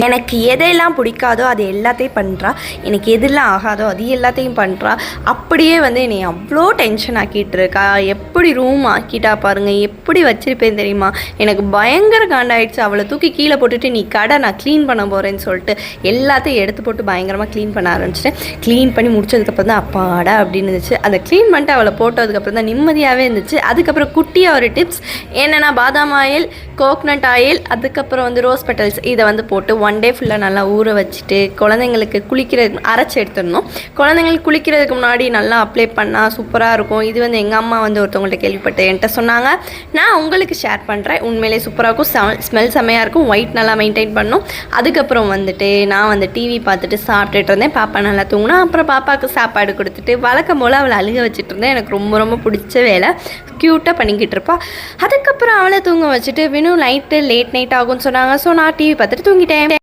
எனக்கு எதெல்லாம் பிடிக்காதோ அது எல்லாத்தையும் பண்ணுறா, எனக்கு எதெல்லாம் ஆகாதோ அது எல்லாத்தையும் பண்ணுறா. அப்படியே வந்து என்னை அவ்வளோ டென்ஷன் ஆக்கிட்டு இருக்கா. எப்படி ரூம் ஆக்கிட்டா பாருங்கள், எப்படி வச்சுருப்பேன் தெரியுமா. எனக்கு பயங்கர காண்டாயிடுச்சு. அவளை தூக்கி கீழே போட்டுட்டு நீ கடை நான் க்ளீன் பண்ண போகிறேன்னு சொல்லிட்டு எல்லாத்தையும் எடுத்து போட்டு பயங்கரமாக க்ளீன் பண்ண ஆரம்பிச்சிட்டேன். க்ளீன் பண்ணி முடிச்சதுக்கப்புறம் தான் அப்பாடா அப்படின்னு இருந்துச்சு. அதை க்ளீன் பண்ணிட்டு அவளை போட்டதுக்கப்புறம் தான் நிம்மதியாகவே இருந்துச்சு. அதுக்கப்புறம் குட்டியாக ஒரு டிப்ஸ் என்னென்னா, பாதாம் ஆயில், கோக்னட் ஆயில், அதுக்கப்புறம் வந்து ரோஸ் பெட்டல்ஸ் இதை வந்து போட்டு 1 டே ஃபுல்லாக நல்லா ஊற வச்சுட்டு குழந்தைங்களுக்கு குளிக்கிறதுக்கு அரைச்சி எடுத்துடணும். குழந்தைங்களுக்கு குளிக்கிறதுக்கு முன்னாடி நல்லா அப்ளை பண்ணால் சூப்பராக இருக்கும். இது வந்து எங்கள் அம்மா வந்து ஒருத்தவங்கள்ட்ட கேள்விப்பட்டு என்கிட்ட சொன்னாங்க. நான் உங்களுக்கு ஷேர் பண்ணுறேன். உண்மையிலே சூப்பராக இருக்கும். ஸ்மெல் செம்மையாக இருக்கும். ஒயிட் நல்லா மெயின்டைன் பண்ணணும். அதுக்கப்புறம் வந்துட்டு நான் வந்து டிவி பார்த்துட்டு சாப்பிட்டுட்டு இருந்தேன். பாப்பா நல்லா தூங்கினா. அப்புறம் பாப்பாவுக்கு சாப்பாடு கொடுத்துட்டு வழக்கம் போல் அவளை அழுக வச்சுட்டு இருந்தேன். எனக்கு ரொம்ப ரொம்ப பிடிச்ச வேலை. க்யூட்டாக பண்ணிக்கிட்டு இருப்பா. அதுக்கப்புறம் அவளை தூங்க வச்சுட்டு லேட் நைட் ஆகும்னு சொன்னாங்க. ஸோ நான் டிவி பார்த்துட்டு தூங்கிட்டேன்.